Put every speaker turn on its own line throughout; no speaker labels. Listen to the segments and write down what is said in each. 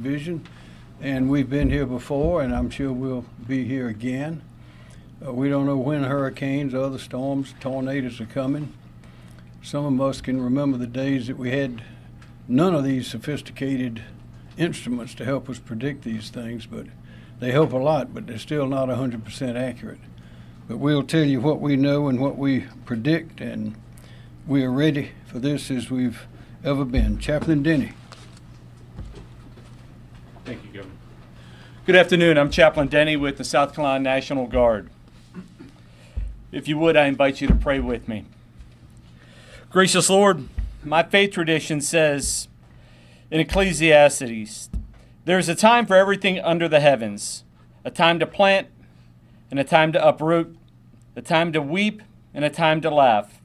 Vision, and we've been here before, and I'm sure we'll be here again. We don't know when hurricanes, other storms, tornadoes are coming. Some of us can remember the days that we had none of these sophisticated instruments to help us predict these things, but they help a lot, but they're still not 100% accurate. But we'll tell you what we know and what we predict, and we are ready for this as we've ever been. Chaplain Denny.
Thank you, Governor. Good afternoon. I'm Chaplain Denny with the South Carolina National Guard. If you would, I invite you to pray with me. Gracious Lord, my faith tradition says in Ecclesiastes, there's a time for everything under the heavens, a time to plant and a time to uproot, a time to weep and a time to laugh,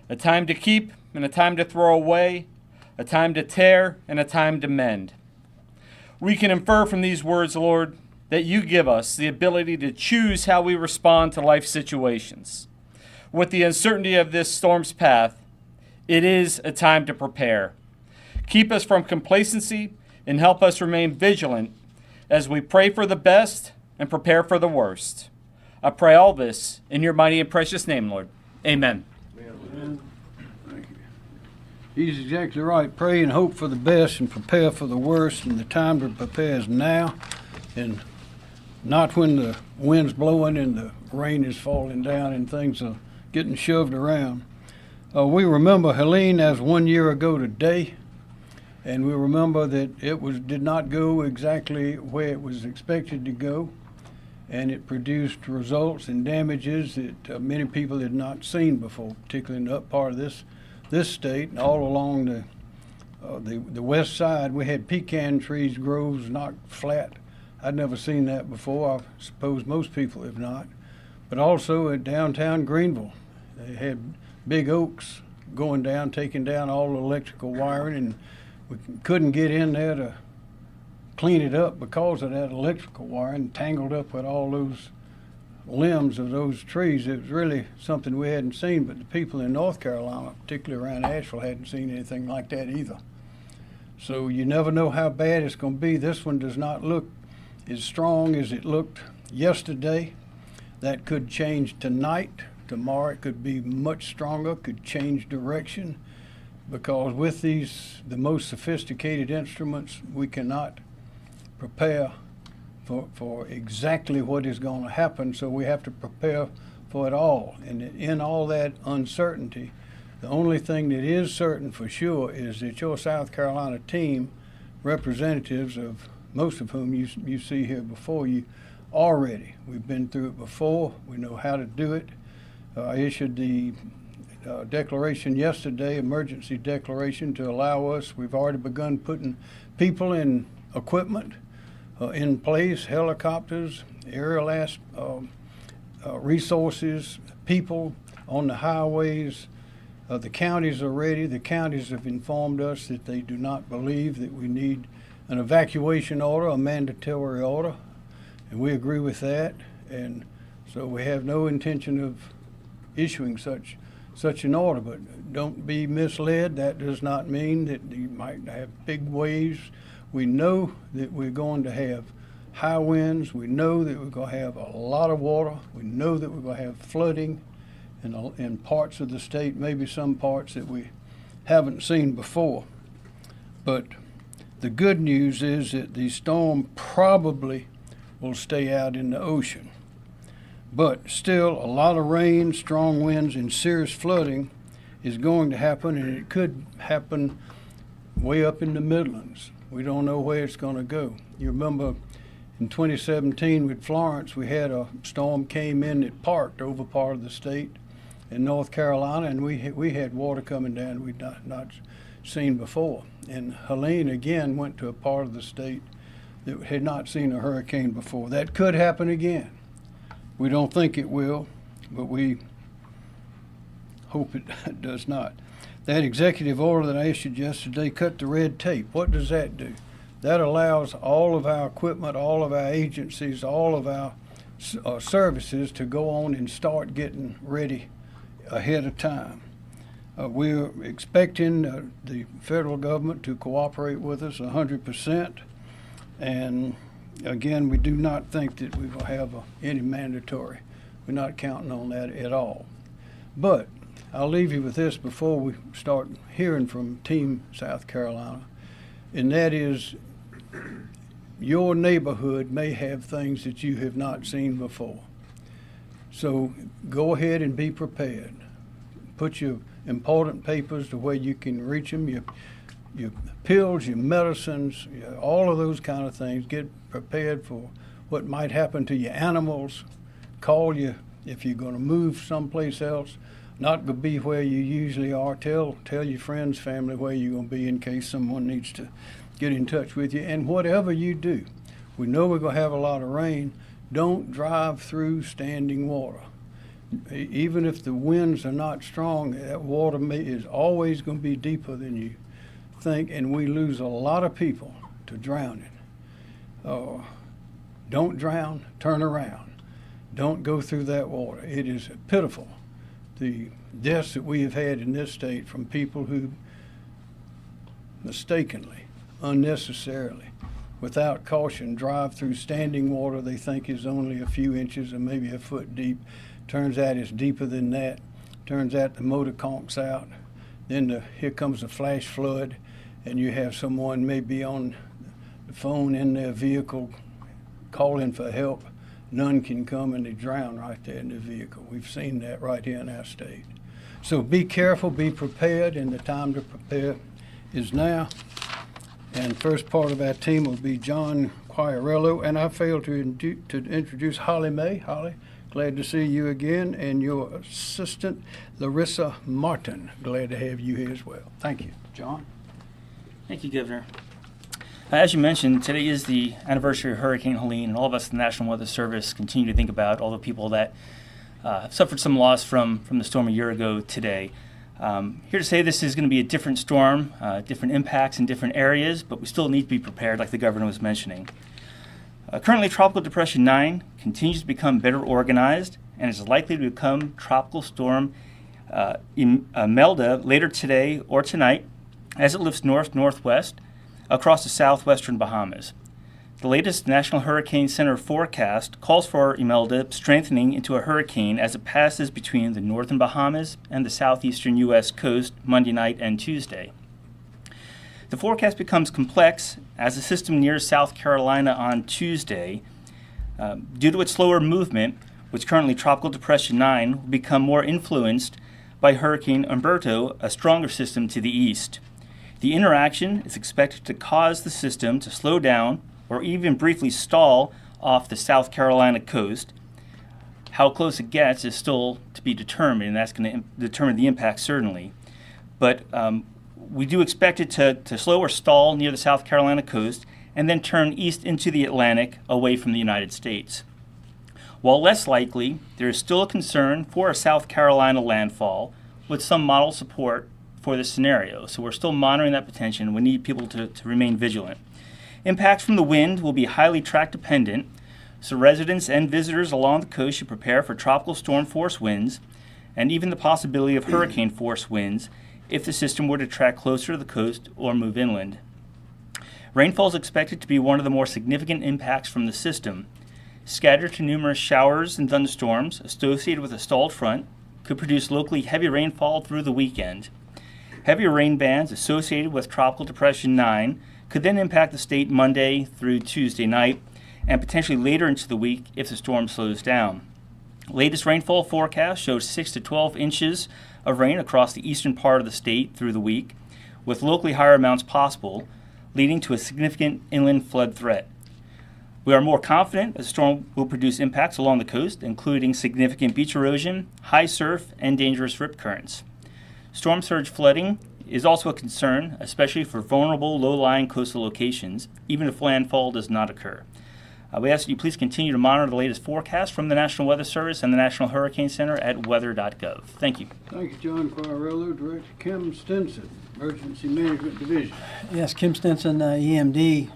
a time to keep and a time to throw away, a time to tear and a time to mend. We can infer from these words, Lord, that you give us the ability to choose how we respond to life situations. With the uncertainty of this storm's path, it is a time to prepare. Keep us from complacency and help us remain vigilant as we pray for the best and prepare for the worst. I pray all this in your mighty and precious name, Lord. Amen.
Amen. Thank you. He's exactly right. Pray and hope for the best and prepare for the worst, and the time to prepare is now, and not when the wind's blowing and the rain is falling down and things are getting shoved around. We remember Helene as 1 year ago today, and we remember that it did not go exactly where it was expected to go, and it produced results and damages that many people had not seen before, particularly in the up part of this state and all along the west side. We had pecan trees, groves knocked flat. I'd never seen that before. I suppose most people have not. But also at downtown Greenville, they had big oaks going down, taking down all the electrical wiring, and we couldn't get in there to clean it up because of that electrical wiring tangled up with all those limbs of those trees. It was really something we hadn't seen, but the people in North Carolina, particularly around Asheville, hadn't seen anything like that either. So you never know how bad it's going to be. This one does not look as strong as it looked yesterday. That could change tonight. Tomorrow it could be much stronger, could change direction, because with the most sophisticated instruments, we cannot prepare for exactly what is going to happen, so we have to prepare for it all. And in all that uncertainty, the only thing that is certain for sure is that your South Carolina team, representatives of most of whom you see here before you, are ready. We've been through it before. We know how to do it. I issued the declaration yesterday, emergency declaration, to allow us. We've already begun putting people and equipment in place, helicopters, aerial resources, people on the highways. The counties are ready. The counties have informed us that they do not believe that we need an evacuation order, a mandatory order, and we agree with that. And so we have no intention of issuing such an order, but don't be misled. That does not mean that you might have big waves. We know that we're going to have high winds. We know that we're going to have a lot of water. We know that we're going to have flooding in parts of the state, maybe some parts that we haven't seen before. But the good news is that the storm probably will stay out in the ocean. But still, a lot of rain, strong winds, and serious flooding is going to happen, and it could happen way up in the Midlands. We don't know where it's going to go. You remember in 2017 with Florence, we had a storm came in that parked over part of the state in North Carolina, and we had water coming down we'd not seen before. And Helene again went to a part of the state that had not seen a hurricane before. That could happen again. We don't think it will, but we hope it does not. That executive order that I issued yesterday cut the red tape. What does that do? That allows all of our equipment, all of our agencies, all of our services to go on and start getting ready ahead of time. We're expecting the federal government to cooperate with us 100%. And again, we do not think that we will have any mandatory. We're not counting on that at all. But I'll leave you with this before we start hearing from Team South Carolina, and that is your neighborhood may have things that you have not seen before. So go ahead and be prepared. Put your important papers to where you can reach them, your pills, your medicines, all of those kind of things. Get prepared for what might happen to your animals. Call you if you're going to move someplace else. Not going to be where you usually are. Tell your friends, family where you're going to be in case someone needs to get in touch with you. And whatever you do, we know we're going to have a lot of rain. Don't drive through standing water. Even if the winds are not strong, that water is always going to be deeper than you think, and we lose a lot of people to drowning. Don't drown, turn around. Don't go through that water. It is pitiful, the deaths that we have had in this state from people who mistakenly, unnecessarily, without caution, drive through standing water they think is only a few inches or maybe a foot deep. Turns out it's deeper than that. Turns out the motor conks out. Then here comes a flash flood, and you have someone maybe on the phone in their vehicle calling for help. None can come, and they drown right there in the vehicle. We've seen that right here in our state. So be careful, be prepared, and the time to prepare is now. And first part of our team will be John Quirello, and I failed to introduce Holly May. Holly, glad to see you again, and your assistant, Larissa Martin. Glad to have you here as well. Thank you. John?
Thank you, Governor. As you mentioned, today is the anniversary of Hurricane Helene, and all of us at the National Weather Service continue to think about all the people that have suffered some loss from the storm a year ago today. Here to say this is going to be a different storm, different impacts in different areas, but we still need to be prepared, like the Governor was mentioning. Currently, Tropical Depression 9 continues to become better organized and is likely to become Tropical Storm Imelda later today or tonight as it lifts north-northwest across the southwestern Bahamas. The latest National Hurricane Center forecast calls for Imelda strengthening into a hurricane as it passes between the northern Bahamas and the southeastern U.S. coast Monday night and Tuesday. The forecast becomes complex as the system nears South Carolina on Tuesday. Due to its slower movement, which currently Tropical Depression 9 will become more influenced by Hurricane Umberto, a stronger system to the east. The interaction is expected to cause the system to slow down or even briefly stall off the South Carolina coast. How close it gets is still to be determined, and that's going to determine the impact certainly. But we do expect it to slow or stall near the South Carolina coast and then turn east into the Atlantic away from the United States. While less likely, there is still a concern for a South Carolina landfall with some model support for this scenario. So we're still monitoring that potential, and we need people to remain vigilant. Impacts from the wind will be highly track dependent, so residents and visitors along the coast should prepare for tropical storm force winds and even the possibility of hurricane force winds if the system were to track closer to the coast or move inland. Rainfall is expected to be one of the more significant impacts from the system. Scattered to numerous showers and thunderstorms associated with a stalled front could produce locally heavy rainfall through the weekend. Heavier rain bands associated with Tropical Depression 9 could then impact the state Monday through Tuesday night and potentially later into the week if the storm slows down. Latest rainfall forecast shows 6 to 12 inches of rain across the eastern part of the state through the week, with locally higher amounts possible, leading to a significant inland flood threat. We are more confident that the storm will produce impacts along the coast, including significant beach erosion, high surf, and dangerous rip currents. Storm surge flooding is also a concern, especially for vulnerable low-lying coastal locations, even if landfall does not occur. We ask that you please continue to monitor the latest forecast from the National Weather Service and the National Hurricane Center at weather.gov. Thank you.
Thank you, John Quirello. Director Kim Stinson, Emergency Management Division.
Yes, Kim Stinson, EMD.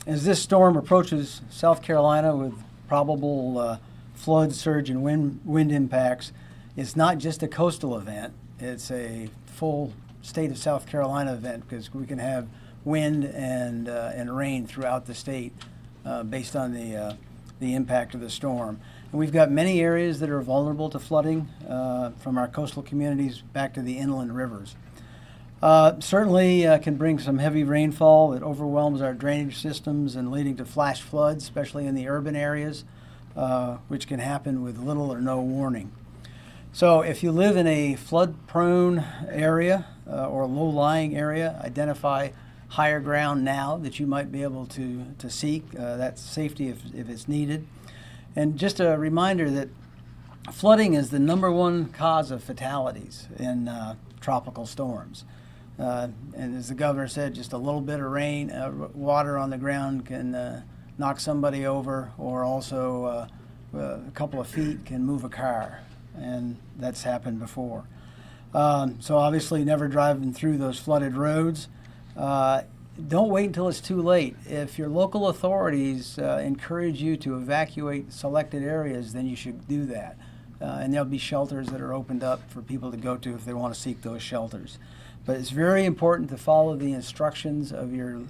As this storm approaches South Carolina with probable flood, surge, and wind impacts, it's not just a coastal event. It's a full state of South Carolina event because we can have wind and rain throughout the state based on the impact of the storm. And we've got many areas that are vulnerable to flooding, from our coastal communities back to the inland rivers. Certainly can bring some heavy rainfall that overwhelms our drainage systems and leading to flash floods, especially in the urban areas, which can happen with little or no warning. So if you live in a flood-prone area or low-lying area, identify higher ground now that you might be able to seek that safety if it's needed. And just a reminder that flooding is the #1 cause of fatalities in tropical storms. And as the governor said, just a little bit of rain, water on the ground can knock somebody over, or also a couple of feet can move a car, and that's happened before. So obviously never driving through those flooded roads. Don't wait until it's too late. If your local authorities encourage you to evacuate selected areas, then you should do that. And there'll be shelters that are opened up for people to go to if they want to seek those shelters. But it's very important to follow the instructions of your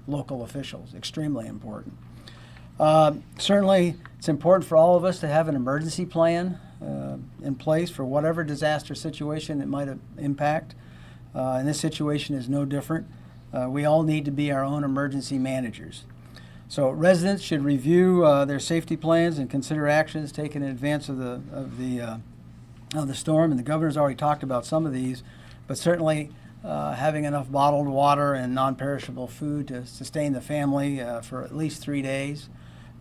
local officials, extremely important. Certainly, it's important for all of us to have an emergency plan in place for whatever disaster situation it might impact. And this situation is no different. We all need to be our own emergency managers. So residents should review their safety plans and consider actions taken in advance of the storm. And the governor's already talked about some of these, but certainly having enough bottled water and non-perishable food to sustain the family for at least 3 days.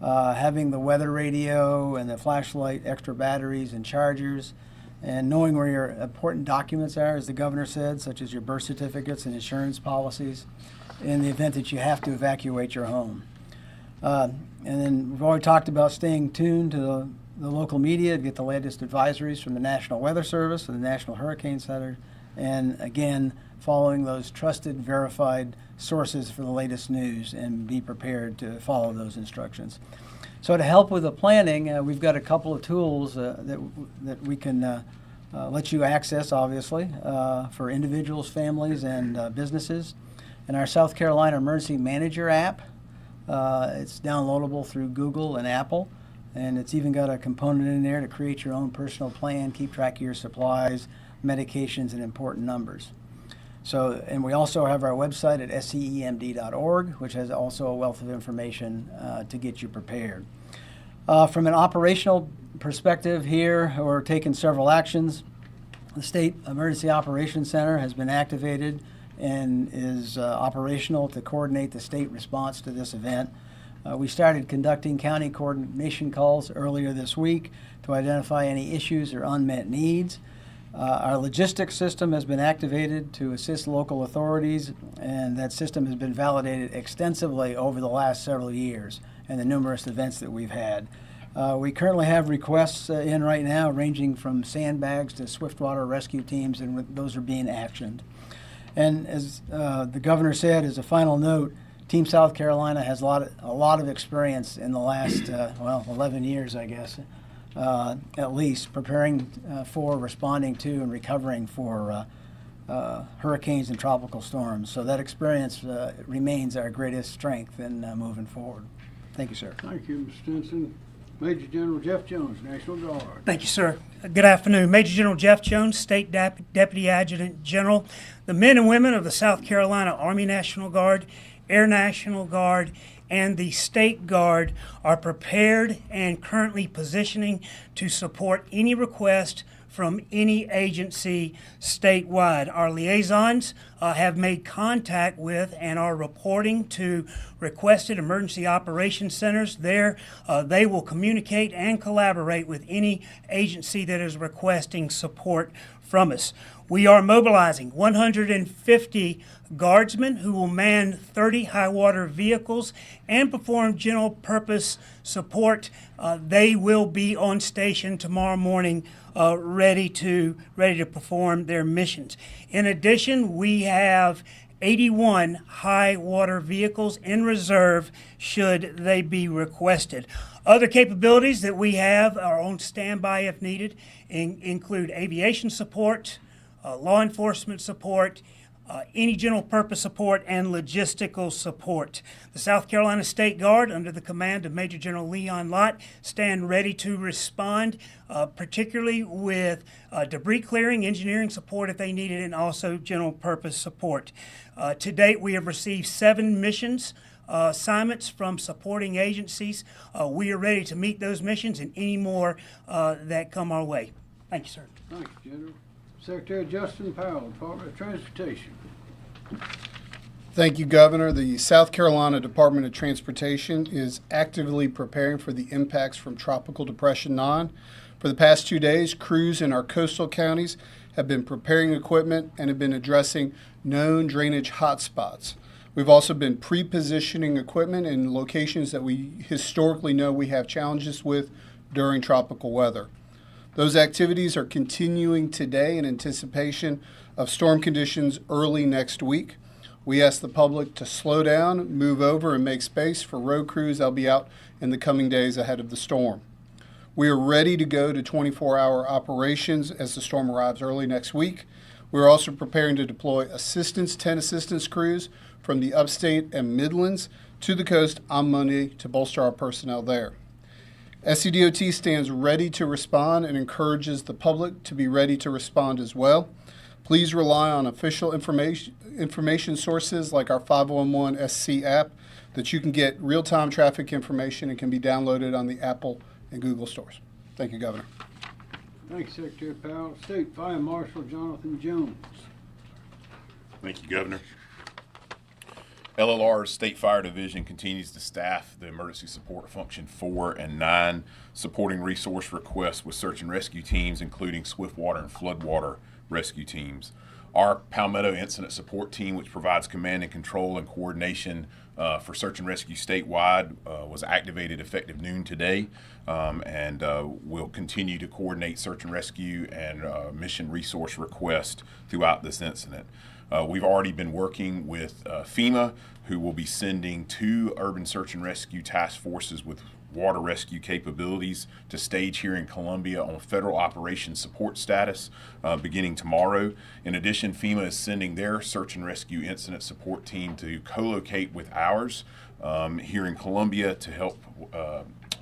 Having the weather radio and the flashlight, extra batteries and chargers, and knowing where your important documents are, as the governor said, such as your birth certificates and insurance policies, in the event that you have to evacuate your home. And then we've already talked about staying tuned to the local media to get the latest advisories from the National Weather Service and the National Hurricane Center, and again, following those trusted, verified sources for the latest news, and be prepared to follow those instructions. So to help with the planning, we've got a couple of tools that we can let you access, obviously, for individuals, families, and businesses. And our South Carolina Emergency Manager app, it's downloadable through Google and Apple, and it's even got a component in there to create your own personal plan, keep track of your supplies, medications, and important numbers. So, and we also have our website at scemd.org, which has also a wealth of information to get you prepared. From an operational perspective here, we're taking several actions. The State Emergency Operations Center has been activated and is operational to coordinate the state response to this event. We started conducting county coordination calls earlier this week to identify any issues or unmet needs. Our logistics system has been activated to assist local authorities, and that system has been validated extensively over the last several years and the numerous events that we've had. We currently have requests in right now ranging from sandbags to swiftwater rescue teams, and those are being actioned. And as the governor said, as a final note, Team South Carolina has a lot of experience in the last 11 years, I guess, at least, preparing for, responding to, and recovering for hurricanes and tropical storms. So that experience remains our greatest strength in moving forward. Thank you, sir.
Thank you, Mr. Stinson. Major General Jeff Jones, National Guard.
Thank you, sir. Good afternoon. Major General Jeff Jones, State Deputy Adjutant General. The men and women of the South Carolina Army National Guard, Air National Guard, and the State Guard are prepared and currently positioning to support any request from any agency statewide. Our liaisons have made contact with and are reporting to requested emergency operations centers. There, they will communicate and collaborate with any agency that is requesting support from us. We are mobilizing 150 guardsmen who will man 30 high-water vehicles and perform general purpose support. They will be on station tomorrow morning, ready to perform their missions. In addition, we have 81 high-water vehicles in reserve should they be requested. Other capabilities that we have are on standby if needed include aviation support, law enforcement support, any general purpose support, and logistical support. The South Carolina State Guard, under the command of Major General Leon Lott, stand ready to respond, particularly with debris clearing, engineering support if they need it, and also general purpose support. To date, we have received 7 missions assignments from supporting agencies. We are ready to meet those missions and any more that come our way. Thank you, sir.
Thank you, General. Secretary Justin Powell, Department of Transportation.
Thank you, Governor. The South Carolina Department of Transportation is actively preparing for the impacts from Tropical Depression 9. For the past 2 days, crews in our coastal counties have been preparing equipment and have been addressing known drainage hotspots. We've also been pre-positioning equipment in locations that we historically know we have challenges with during tropical weather. Those activities are continuing today in anticipation of storm conditions early next week. We ask the public to slow down, move over, and make space for road crews that'll be out in the coming days ahead of the storm. We are ready to go to 24-hour operations as the storm arrives early next week. We're also preparing to deploy 10 assistance crews from the upstate and Midlands to the coast on Monday to bolster our personnel there. SCDOT stands ready to respond and encourages the public to be ready to respond as well. Please rely on official information sources like our 511 SC app that you can get real-time traffic information and can be downloaded on the Apple and Google stores. Thank you, Governor.
Thank you, Secretary Powell. State Fire Marshal Jonathan Jones.
Thank you, Governor. LLR's State Fire Division continues to staff the Emergency Support Function 4 and 9, supporting resource requests with search and rescue teams, including swiftwater and floodwater rescue teams. Our Palmetto Incident Support Team, which provides command and control and coordination for search and rescue statewide, was activated effective noon today, and will continue to coordinate search and rescue and mission resource requests throughout this incident. We've already been working with FEMA, who will be sending 2 urban search and rescue task forces with water rescue capabilities to stage here in Columbia on federal operations support status beginning tomorrow. In addition, FEMA is sending their search and rescue incident support team to co-locate with ours here in Columbia to help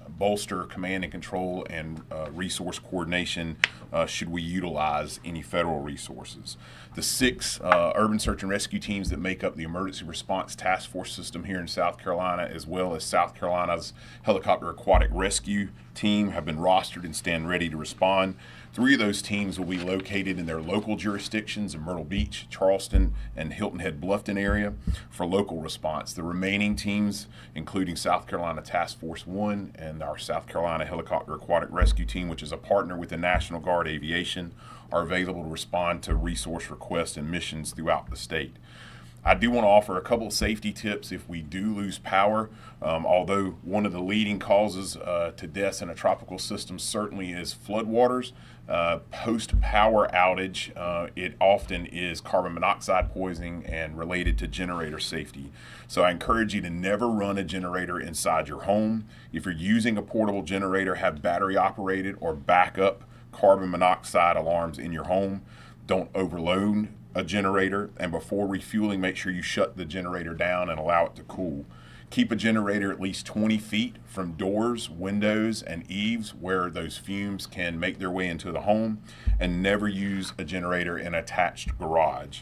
bolster command and control and resource coordination should we utilize any federal resources. The 6 urban search and rescue teams that make up the Emergency Response Task Force system here in South Carolina, as well as South Carolina's Helicopter Aquatic Rescue Team, have been rostered and stand ready to respond. 3 of those teams will be located in their local jurisdictions in Myrtle Beach, Charleston, and Hilton Head Bluffton area for local response. The remaining teams, including South Carolina Task Force 1 and our South Carolina Helicopter Aquatic Rescue Team, which is a partner with the National Guard Aviation, are available to respond to resource requests and missions throughout the state. I do want to offer a couple of safety tips if we do lose power. Although one of the leading causes to deaths in a tropical system certainly is floodwaters, post-power outage, it often is carbon monoxide poisoning and related to generator safety. So I encourage you to never run a generator inside your home. If you're using a portable generator, have battery operated or backup carbon monoxide alarms in your home. Don't overload a generator, and before refueling, make sure you shut the generator down and allow it to cool. Keep a generator at least 20 feet from doors, windows, and eaves where those fumes can make their way into the home, and never use a generator in an attached garage.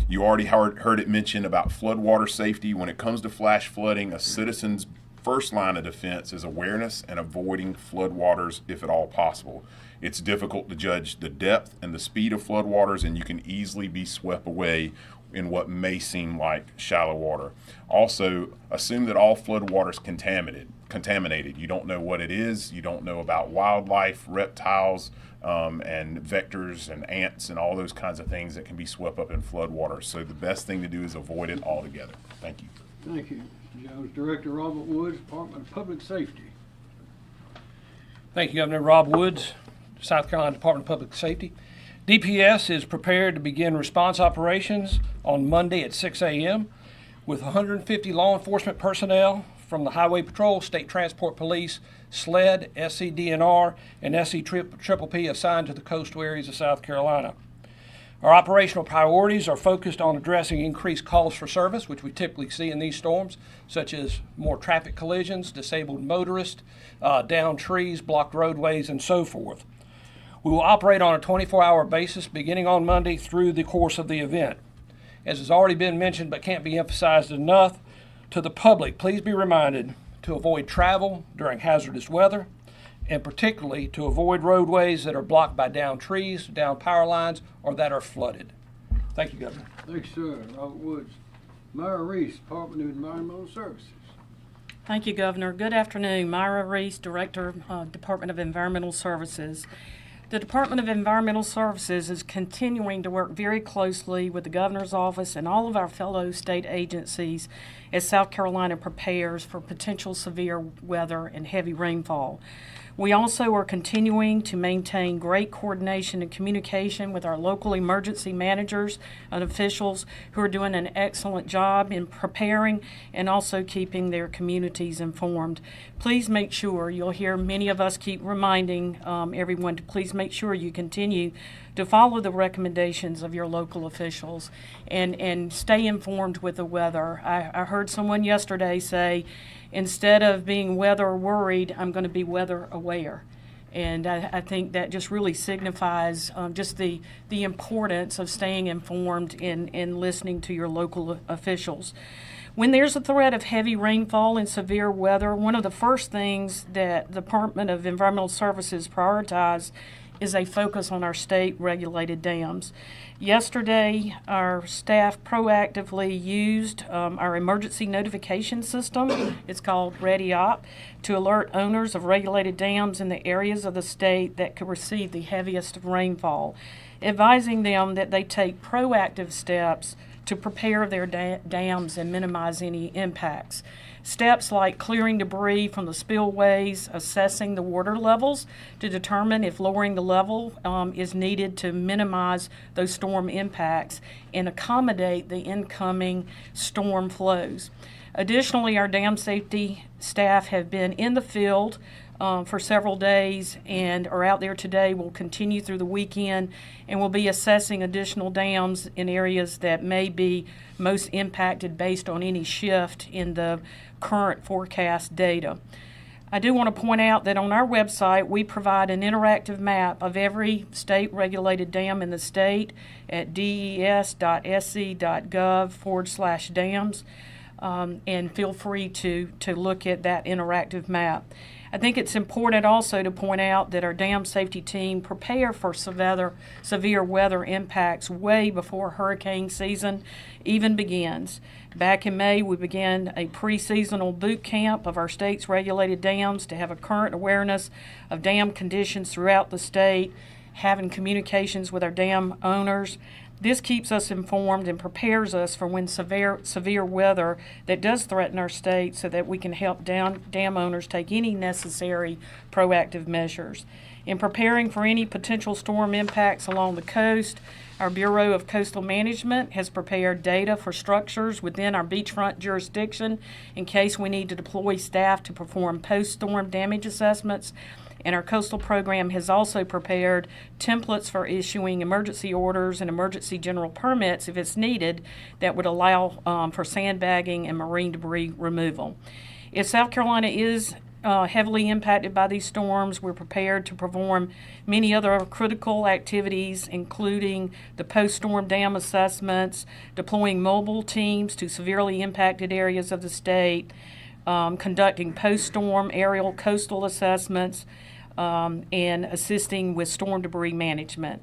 You already heard it mentioned about floodwater safety. When it comes to flash flooding, a citizen's first line of defense is awareness and avoiding floodwaters if at all possible. It's difficult to judge the depth and the speed of floodwaters, and you can easily be swept away in what may seem like shallow water. Also, assume that all floodwater is contaminated. You don't know what it is. You don't know about wildlife, reptiles, and vectors and ants and all those kinds of things that can be swept up in floodwater. So the best thing to do is avoid it altogether. Thank you.
Thank you, Mr. Jones. Director Robert Woods, Department of Public Safety.
Thank you, Governor. Rob Woods, South Carolina Department of Public Safety. DPS is prepared to begin response operations on Monday at 6 a.m. with 150 law enforcement personnel from the Highway Patrol, State Transport Police, SLED, SCDNR, and SCPPP assigned to the coastal areas of South Carolina. Our operational priorities are focused on addressing increased calls for service, which we typically see in these storms, such as more traffic collisions, disabled motorists, downed trees, blocked roadways, and so forth. We will operate on a 24-hour basis beginning on Monday through the course of the event. As has already been mentioned but can't be emphasized enough, to the public, please be reminded to avoid travel during hazardous weather, and particularly to avoid roadways that are blocked by downed trees, downed power lines, or that are flooded. Thank you, Governor.
Thanks, sir. Robert Woods. Myra Reese, Department of Environmental Services.
Thank you, Governor. Good afternoon. Myra Reese, Director, Department of Environmental Services. The Department of Environmental Services is continuing to work very closely with the Governor's Office and all of our fellow state agencies as South Carolina prepares for potential severe weather and heavy rainfall. We also are continuing to maintain great coordination and communication with our local emergency managers and officials who are doing an excellent job in preparing and also keeping their communities informed. Please make sure, you'll hear many of us keep reminding everyone to please make sure you continue to follow the recommendations of your local officials and stay informed with the weather. I heard someone yesterday say, instead of being weather worried, I'm going to be weather aware. And I think that just really signifies just the importance of staying informed and listening to your local officials. When there's a threat of heavy rainfall and severe weather, one of the first things that the Department of Environmental Services prioritize is a focus on our state-regulated dams. Yesterday, our staff proactively used our emergency notification system, it's called ReadyOp, to alert owners of regulated dams in the areas of the state that could receive the heaviest rainfall, advising them that they take proactive steps to prepare their dams and minimize any impacts. Steps like clearing debris from the spillways, assessing the water levels to determine if lowering the level is needed to minimize those storm impacts and accommodate the incoming storm flows. Additionally, our dam safety staff have been in the field for several days and are out there today. Will continue through the weekend and will be assessing additional dams in areas that may be most impacted based on any shift in the current forecast data. I do want to point out that on our website we provide an interactive map of every state-regulated dam in the state at des.sc.gov/dams, and feel free to look at that interactive map. I think it's important also to point out that our dam safety team prepare for severe weather impacts way before hurricane season even begins. Back in May, we began a pre-seasonal boot camp of our state's regulated dams to have a current awareness of dam conditions throughout the state, having communications with our dam owners. This keeps us informed and prepares us for when severe weather that does threaten our state so that we can help dam owners take any necessary proactive measures. In preparing for any potential storm impacts along the coast, our Bureau of Coastal Management has prepared data for structures within our beachfront jurisdiction in case we need to deploy staff to perform post-storm damage assessments. And our coastal program has also prepared templates for issuing emergency orders and emergency general permits if it's needed that would allow for sandbagging and marine debris removal. If South Carolina is heavily impacted by these storms, we're prepared to perform many other critical activities, including the post-storm dam assessments, deploying mobile teams to severely impacted areas of the state, conducting post-storm aerial coastal assessments, and assisting with storm debris management.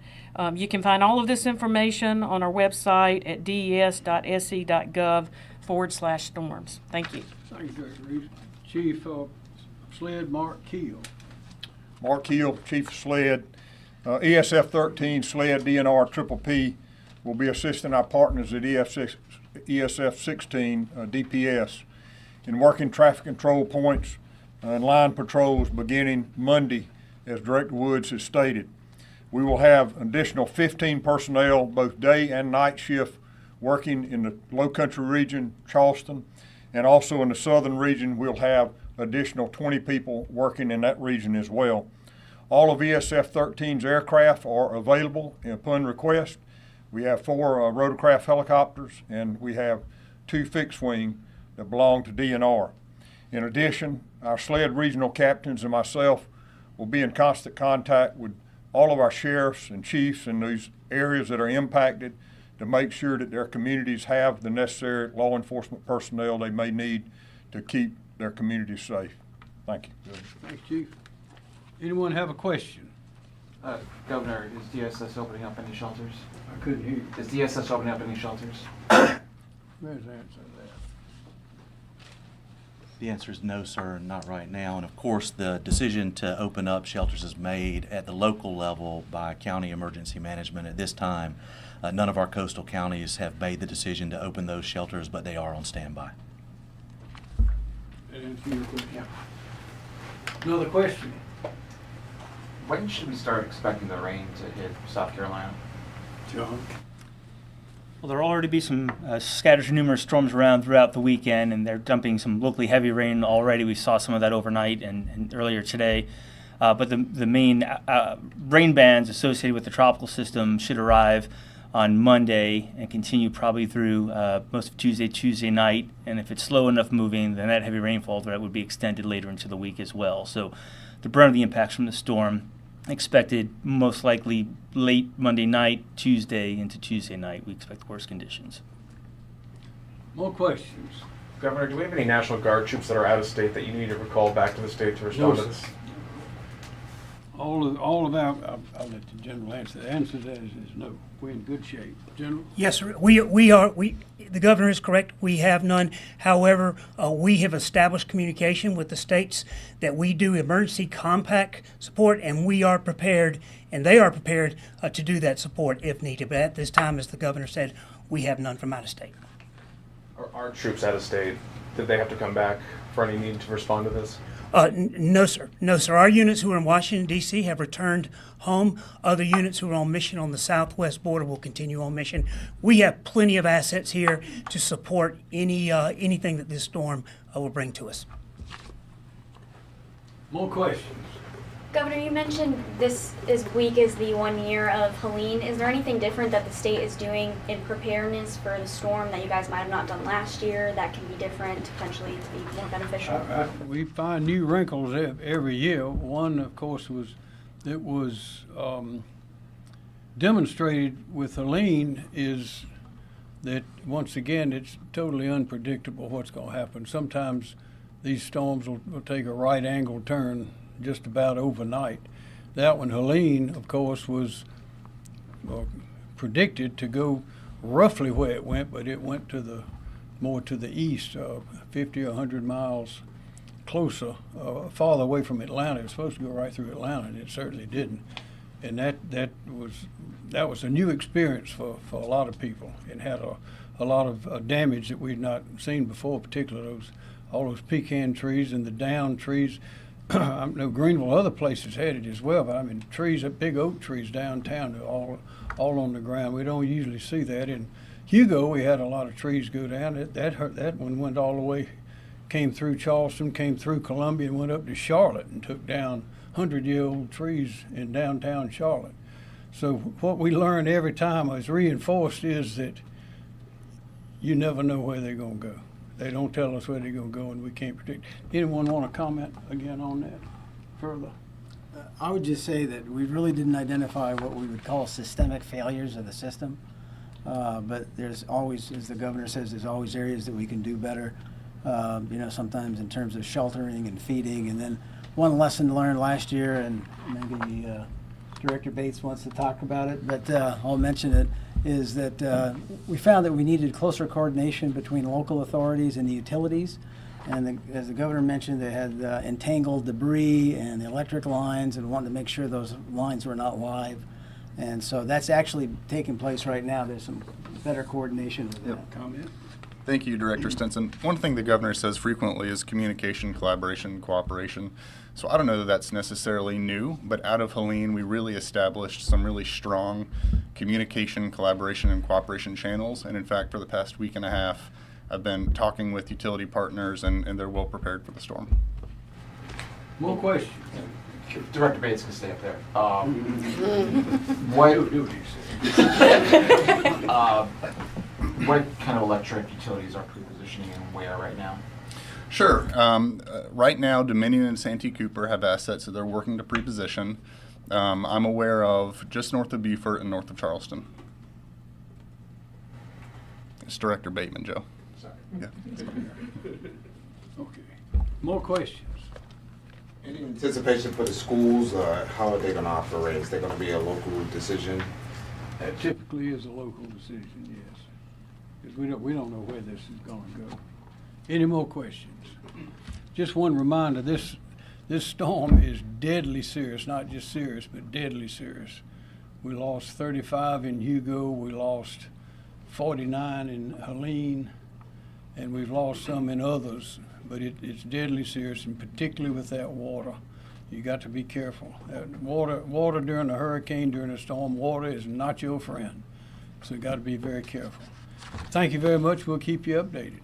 You can find all of this information on our website at des.sc.gov/storms. Thank you.
Thank you, Director Reese. Chief SLED Mark Keel.
Mark Hill, Chief of SLED. ESF 13 SLED DNR Triple P will be assisting our partners at ESF 16 DPS in working traffic control points and line patrols beginning Monday, as Director Woods has stated. We will have additional 15 personnel, both day and night shift, working in the Low Country region, Charleston, and also in the southern region. We'll have additional 20 people working in that region as well. All of ESF 13's aircraft are available upon request. We have 4 rotorcraft helicopters, and we have 2 fixed wing that belong to DNR. In addition, our SLED regional captains and myself will be in constant contact with all of our sheriffs and chiefs in these areas that are impacted to make sure that their communities have the necessary law enforcement personnel they may need to keep their communities safe. Thank you.
Thanks, Chief. Anyone have a question?
Governor, is DSS opening up any shelters?
I couldn't hear you.
Is DSS opening up any shelters?
Where's the answer to that?
The answer is no, sir, not right now. And of course, the decision to open up shelters is made at the local level by county emergency management. At this time, none of our coastal counties have made the decision to open those shelters, but they are on standby.
That answer your question? Yeah. Another question?
When should we start expecting the rain to hit South Carolina?
John?
Well, there will already be some scattered to numerous storms around throughout the weekend, and they're dumping some locally heavy rain already. We saw some of that overnight and earlier today. But the main rain bands associated with the tropical system should arrive on Monday and continue probably through most of Tuesday night. And if it's slow enough moving, then that heavy rainfall threat would be extended later into the week as well. So the brunt of the impacts from the storm expected most likely late Monday night, Tuesday into Tuesday night. We expect worse conditions.
More questions?
Governor, do we have any National Guard troops that are out of state that you need to recall back to the state to respond to this?
All of our, I'll let the general answer. The answer to that is no. We're in good shape. General?
Yes, sir. The governor is correct. We have none. However, we have established communication with the states that we do emergency compact support, and we are prepared, and they are prepared to do that support if needed. But at this time, as the governor said, we have none from out of state.
Are our troops out of state? Did they have to come back for any need to respond to this?
No, sir. No, sir. Our units who are in Washington, D.C. have returned home. Other units who are on mission on the southwest border will continue on mission. We have plenty of assets here to support anything that this storm will bring to us.
More questions?
Governor, you mentioned this week is the 1 year of Helene. Is there anything different that the state is doing in preparedness for the storm that you guys might have not done last year that can be different, potentially to be more beneficial?
We find new wrinkles every year. One, of course, was demonstrated with Helene is that, once again, it's totally unpredictable what's going to happen. Sometimes these storms will take a right angle turn just about overnight. That one, Helene, of course, was predicted to go roughly where it went, but it went more to the east, 50 or 100 miles closer, farther away from Atlanta. It was supposed to go right through Atlanta, and it certainly didn't. And that was a new experience for a lot of people, and had a lot of damage that we'd not seen before, particularly all those pecan trees and the down trees. I know Greenville, other places had it as well, but I mean, trees, big oak trees downtown, are all on the ground. We don't usually see that. In Hugo, we had a lot of trees go down. That one went all the way, came through Charleston, came through Columbia, and went up to Charlotte and took down 100-year-old trees in downtown Charlotte. So what we learn every time is reinforced is that you never know where they're going to go. They don't tell us where they're going to go, and we can't predict. Anyone want to comment again on that further?
I would just say that we really didn't identify what we would call systemic failures of the system. But there's always, as the governor says, there's always areas that we can do better, sometimes in terms of sheltering and feeding. And then one lesson learned last year, and maybe Director Bates wants to talk about it, but I'll mention it, is that we found that we needed closer coordination between local authorities and the utilities. And as the governor mentioned, they had entangled debris and the electric lines, and wanted to make sure those lines were not live. And so that's actually taking place right now. There's some better coordination with that.
Comment?
Thank you, Director Stinson. One thing the governor says frequently is communication, collaboration, cooperation. So I don't know that that's necessarily new, but out of Helene, we really established some really strong communication, collaboration, and cooperation channels. And in fact, for the past week and a half, I've been talking with utility partners, and they're well prepared for the storm.
More questions?
Director Bates can stay up there. What kind of electric utilities are pre-positioning and where right now?
Sure. Right now, Dominion and Santee Cooper have assets that they're working to pre-position. I'm aware of just north of Beaufort and north of Charleston. It's Director Bateman, Joe.
Sorry.
Yeah.
Okay. More questions?
Any anticipation for the schools? How are they going to operate? Is there going to be a local decision?
That typically is a local decision, yes. Because we don't know where this is going to go. Any more questions? Just one reminder, this storm is deadly serious, not just serious, but deadly serious. We lost 35 in Hugo, we lost 49 in Helene, and we've lost some in others, but it's deadly serious, and particularly with that water. You got to be careful. That water during a hurricane, during a storm, water is not your friend. So you got to be very careful. Thank you very much. We'll keep you updated.